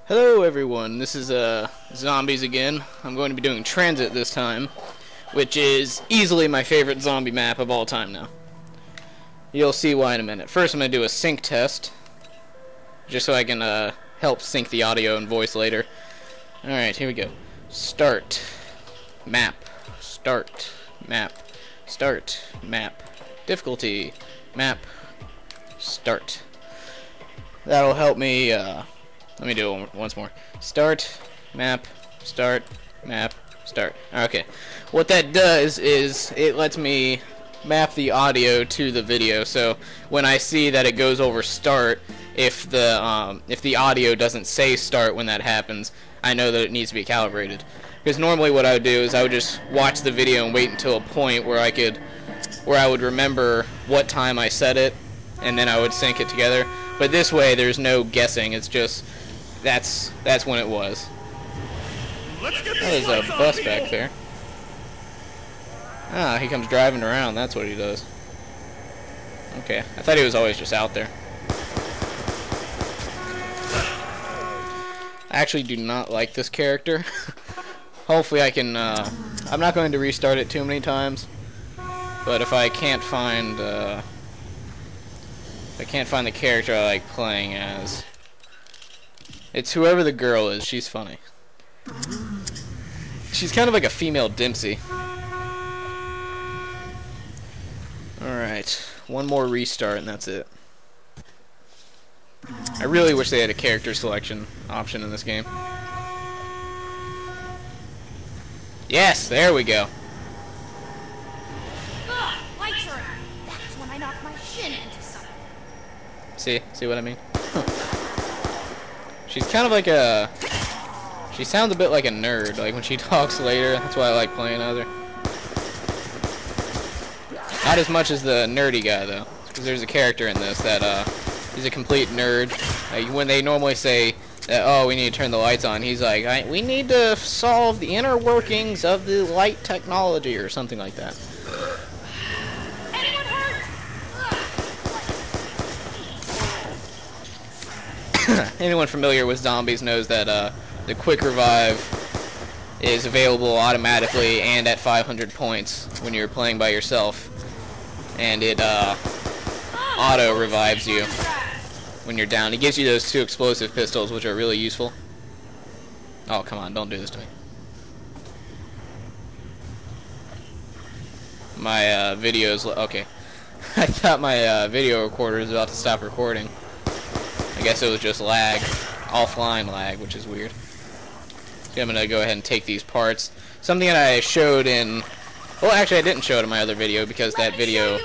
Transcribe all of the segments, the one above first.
Hello everyone, this is Zombies again. I'm going to be doing Tranzit this time, which is easily my favorite zombie map of all time now. You'll see why in a minute. First I'm going to do a sync test, just so I can help sync the audio and voice later. Alright, here we go. Start. Map. Start. Map. Start. Map. Difficulty. Map. Start. That'll help me, let me do it once more. Start, map, start, map, start. Okay. What that does is it lets me map the audio to the video. So when I see that it goes over start, if the audio doesn't say start when that happens, I know that it needs to be calibrated. Because normally what I would do is I would just watch the video and wait until a point where I would remember what time I set it, and then I would sync it together. But this way there's no guessing. It's just that's when it was. Oh, there's a bus back there. Ah, he comes driving around. That's what he does. Okay, I thought he was always just out there. I actually do not like this character. Hopefully I can, I'm not going to restart it too many times, but if I can't find the character I like playing as, it's whoever the girl is. She's funny. She's kind of like a female Dempsey. Alright, one more restart and that's it. I really wish they had a character selection option in this game. Yes, there we go. Lights are out. That's when I knock my shin into something. See what I mean? She's kind of like a... She sounds a bit like a nerd, like when she talks later. That's why I like playing as her. Not as much as the nerdy guy, though. Because there's a character in this that, he's a complete nerd. Like, when they normally say that, oh, we need to turn the lights on, he's like, we need to solve the inner workings of the light technology, or something like that. Anyone hurt? Anyone familiar with zombies knows that the quick revive is available automatically and at 500 points when you're playing by yourself, and it auto revives you when you're down. It gives you those 2 explosive pistols, which are really useful. Oh, come on, don't do this to me. My video's okay. I thought my video recorder was about to stop recording. I guess it was just lag, offline lag, which is weird. So I'm gonna go ahead and take these parts. Something that I showed in, well, actually I didn't show it in my other video because that video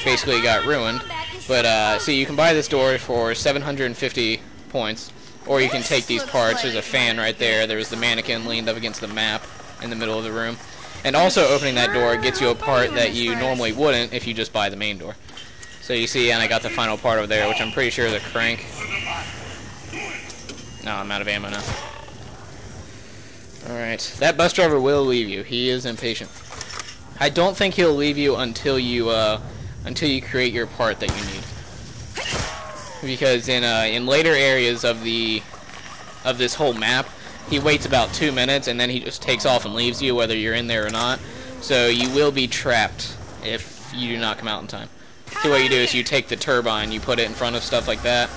basically got ruined. But see, you can buy this door for 750 points, or you can take these parts. There's a fan right there. There's the mannequin leaned up against the map in the middle of the room. And also opening that door gets you a part that you normally wouldn't if you just buy the main door. So you see, and I got the final part over there, which I'm pretty sure is a crank. No, I'm out of ammo now. Alright, that bus driver will leave you. He is impatient. I don't think he'll leave you until you create your part that you need. Because in later areas of this whole map, he waits about 2 minutes and then he just takes off and leaves you, whether you're in there or not. So you will be trapped if you do not come out in time. So what you do is you take the turbine, you put it in front of stuff like that,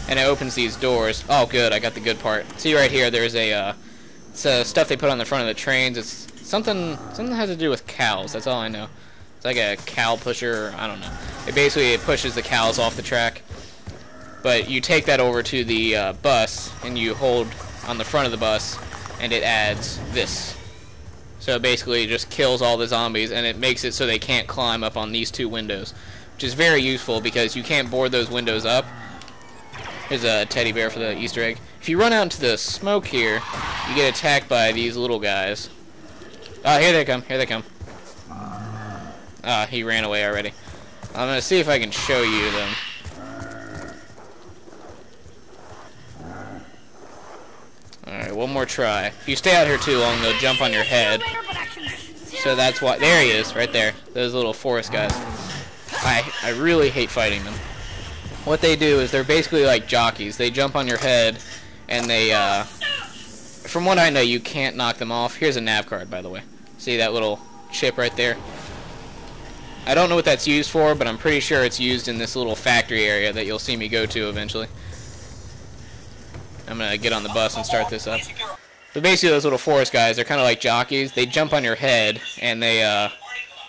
and it opens these doors. Oh, good, I got the good part. See right here, there's it's stuff they put on the front of the trains. It's something that has to do with cows. That's all I know. It's like a cow pusher, I don't know. It pushes the cows off the track. But you take that over to the bus, and you hold on the front of the bus, and it adds this. So basically it just kills all the zombies, and it makes it so they can't climb up on these 2 windows, which is very useful because you can't board those windows up. Here's a teddy bear for the Easter egg. If you run out into the smoke here, you get attacked by these little guys. Oh, here they come, here they come. Ah, he ran away already. I'm gonna see if I can show you them. Alright, one more try. If you stay out here too long, they'll jump on your head. So that's why. There he is, right there. Those little forest guys. I really hate fighting them. What they do is they're basically like jockeys. They jump on your head and they, from what I know, you can't knock them off. Here's a nav card, by the way. See that little chip right there? I don't know what that's used for, but I'm pretty sure it's used in this little factory area that you'll see me go to eventually. I'm gonna get on the bus and start this up. But basically, those little forest guys, they're kind of like jockeys. They jump on your head, and they,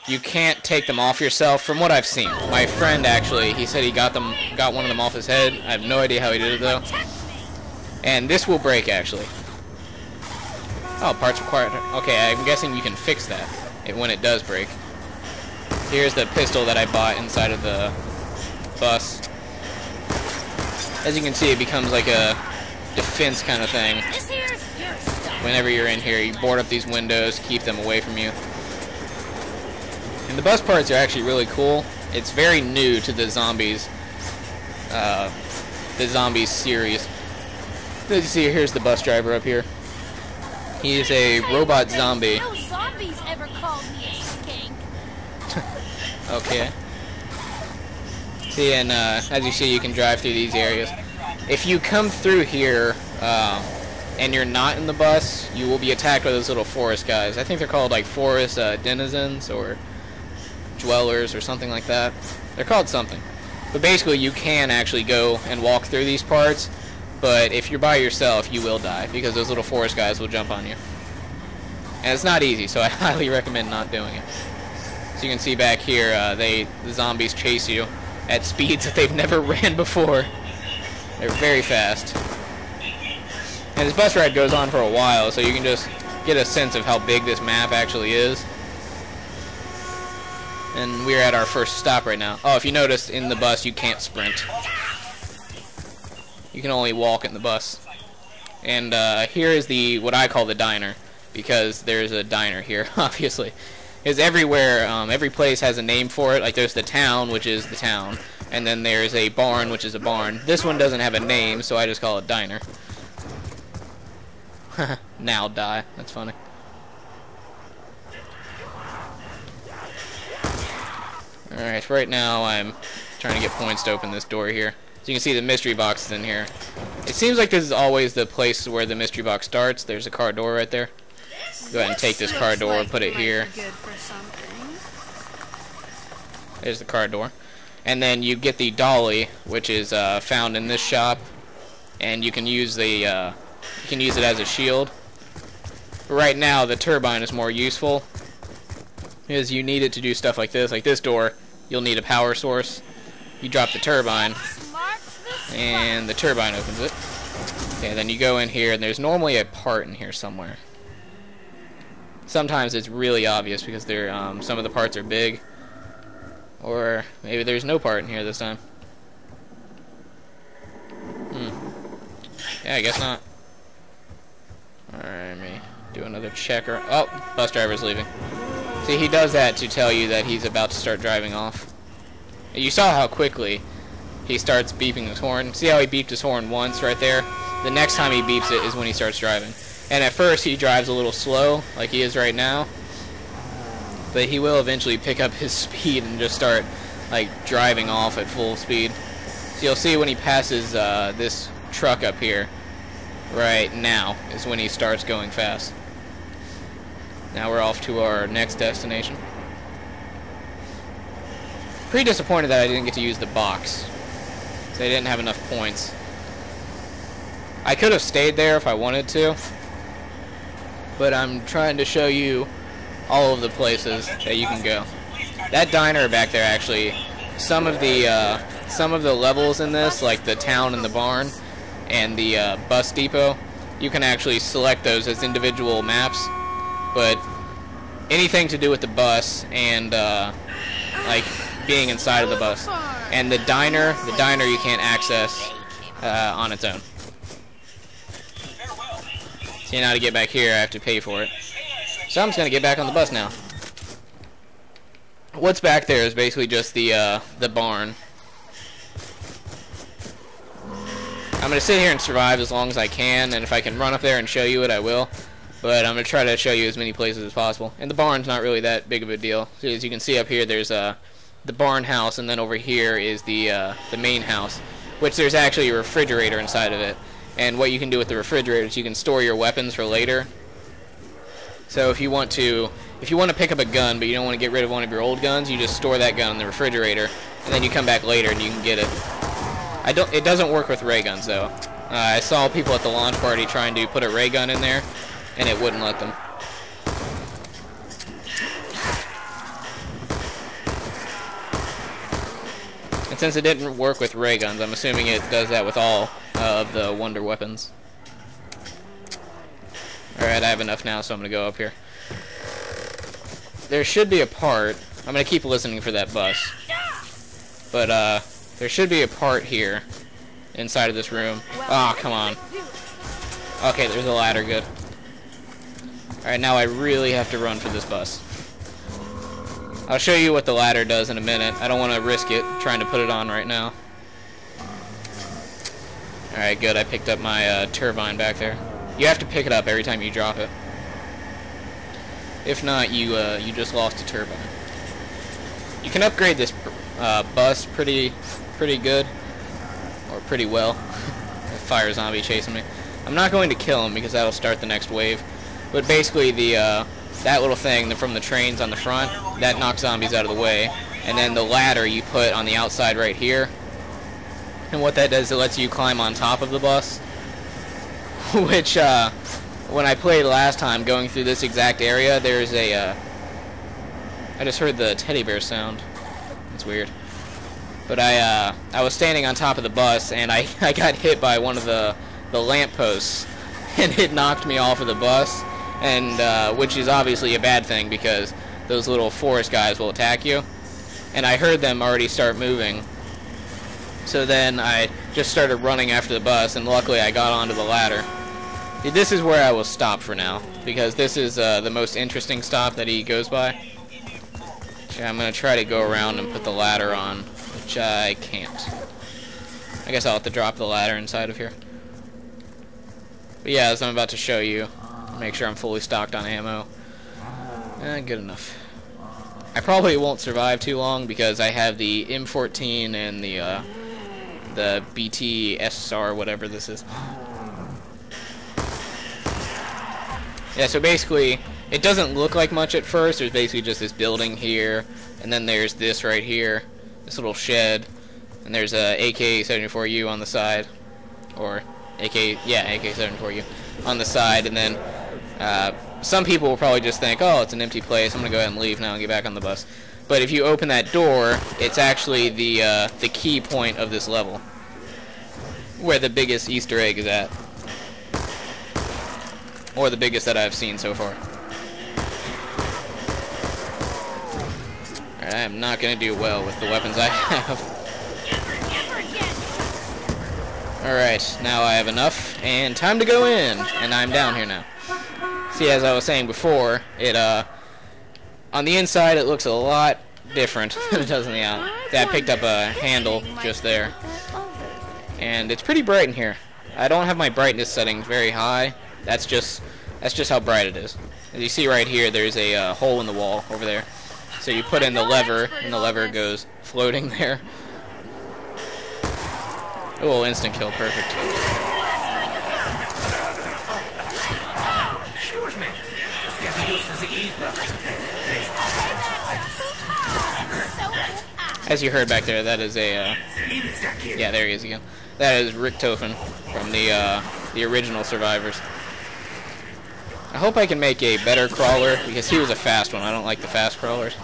you can't take them off yourself, from what I've seen. My friend, actually, he said he got one of them off his head. I have no idea how he did it, though. And this will break, actually. Oh, parts required. Okay, I'm guessing you can fix that when it does break. Here's the pistol that I bought inside of the bus. As you can see, it becomes like a defense kind of thing. Whenever you're in here, you board up these windows, keep them away from you. And the bus parts are actually really cool. It's very new to the zombies series. As you see, here's the bus driver up here. He is a robot zombie. No zombies ever called me a skank. Okay. See, and as you see, you can drive through these areas. If you come through here and you're not in the bus, you will be attacked by those little forest guys. I think they're called like forest denizens or dwellers or something like that. They're called something. But basically, you can actually go and walk through these parts. But if you're by yourself, you will die, because those little forest guys will jump on you. And it's not easy, so I highly recommend not doing it. So you can see back here, the zombies chase you at speeds that they've never ran before. They're very fast. And this bus ride goes on for a while, so you can just get a sense of how big this map actually is. And we're at our first stop right now. Oh, if you notice, in the bus, you can't sprint. You can only walk in the bus. And here is what I call the diner, because there's a diner here, obviously. Because everywhere, every place has a name for it. Like there's the town, which is the town, and then there's a barn, which is a barn. This one doesn't have a name, so I just call it diner. Now die. That's funny. Alright, right now I'm trying to get points to open this door here. So you can see the mystery box is in here. It seems like this is always the place where the mystery box starts. There's a car door right there. Go ahead and take this car door, put it here. There's the car door. And then you get the dolly, which is found in this shop, and you can use it as a shield. But right now, the turbine is more useful, because you need it to do stuff like this. Like this door, you'll need a power source. You drop the turbine, and the turbine opens it. Okay, then you go in here, and there's normally a part in here somewhere. Sometimes it's really obvious because some of the parts are big, or maybe there's no part in here this time. Yeah, I guess not. Alright, let me do another checker. Oh, bus driver's leaving. See, he does that to tell you that he's about to start driving off. You saw how quickly he starts beeping his horn. See how he beeped his horn once right there? The next time he beeps it is when he starts driving. And at first he drives a little slow, like he is right now. But he will eventually pick up his speed and just start like driving off at full speed. So you'll see when he passes this truck up here, right now, is when he starts going fast. Now we're off to our next destination. Pretty disappointed that I didn't get to use the box. They didn't have enough points. I could have stayed there if I wanted to, but I'm trying to show you all of the places that you can go. That diner back there, actually, some of the levels in this, like the town and the barn and the bus depot, you can actually select those as individual maps. But anything to do with the bus and like being inside of the bus, and the diner you can't access on its own. See, now to get back here I have to pay for it. So I'm just gonna get back on the bus now. What's back there is basically just the barn. I'm gonna sit here and survive as long as I can, and if I can run up there and show you it, I will. But I'm gonna try to show you as many places as possible. And the barn's not really that big of a deal. So as you can see up here, there's the barn house, and then over here is the main house, which there's actually a refrigerator inside of it. And what you can do with the refrigerator is you can store your weapons for later. So if you want to pick up a gun but you don't want to get rid of one of your old guns, you just store that gun in the refrigerator, and then you come back later and you can get it. It doesn't work with ray guns though. I saw people at the launch party trying to put a ray gun in there, and it wouldn't let them. And since it didn't work with ray guns, I'm assuming it does that with all of the wonder weapons. Alright, I have enough now, so I'm going to go up here. There should be a part. I'm going to keep listening for that bus. But, there should be a part here inside of this room. Oh, come on. Okay, there's a ladder. Good. Alright, now I really have to run for this bus. I'll show you what the ladder does in a minute. I don't want to risk it trying to put it on right now. Alright, good. I picked up my turbine back there. You have to pick it up every time you drop it. If not, you just lost a turbine. You can upgrade this bus pretty good, or pretty well. A fire zombie chasing me. I'm not going to kill him because that'll start the next wave. But basically, that little thing from the trains on the front, that knocks zombies out of the way. And then the ladder you put on the outside right here. And what that does, it lets you climb on top of the bus. Which, when I played last time, going through this exact area, there's a, I just heard the teddy bear sound. It's weird. But I was standing on top of the bus, and I got hit by one of the lampposts, and it knocked me off of the bus, and, which is obviously a bad thing, because those little forest guys will attack you. And I heard them already start moving. So then I just started running after the bus, and luckily I got onto the ladder. This is where I will stop for now, because this is the most interesting stop that he goes by. Okay, I'm going to try to go around and put the ladder on, which I can't. I guess I'll have to drop the ladder inside of here. But yeah, as I'm about to show you, make sure I'm fully stocked on ammo. Good enough. I probably won't survive too long because I have the M14 and the BT SR, whatever this is. Yeah, so basically, it doesn't look like much at first. There's basically just this building here, and then there's this right here, this little shed, and there's a AK-74U on the side, or AK-74U on the side, and then some people will probably just think, oh, it's an empty place, I'm going to go ahead and leave now and get back on the bus. But if you open that door, it's actually the key point of this level, where the biggest Easter egg is at. Or the biggest that I've seen so far. Alright, I am not going to do well with the weapons I have. Alright, now I have enough, and time to go in, and I'm down here now. See, as I was saying before, on the inside it looks a lot different than it does on the out. I picked up a handle just there. And it's pretty bright in here. I don't have my brightness settings very high. That's just how bright it is. As you see right here, there's a hole in the wall over there. So you put in the lever, and the lever goes floating there. Oh, instant kill, perfect. As you heard back there, that is a, yeah, there he is again. That is Richtofen from the original survivors. I hope I can make a better crawler, because he was a fast one. I don't like the fast crawlers.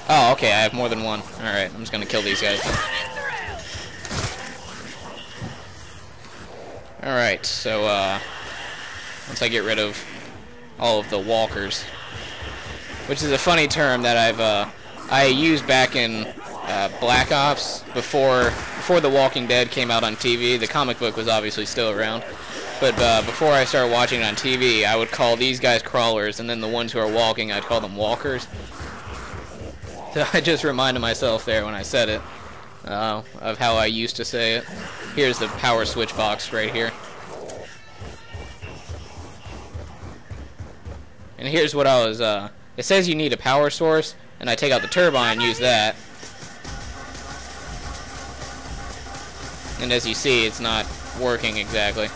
Oh, okay, I have more than one. Alright, I'm just gonna kill these guys then. Alright, so, once I get rid of all of the walkers, which is a funny term that I used back in Black Ops before The Walking Dead came out on TV. The comic book was obviously still around. But before I started watching it on TV, I would call these guys crawlers, and then the ones who are walking, I'd call them walkers. So I just reminded myself there when I said it, of how I used to say it. Here's the power switch box right here. And here's what I was, it says you need a power source, and I take out the turbine and use that. And as you see, it's not working exactly.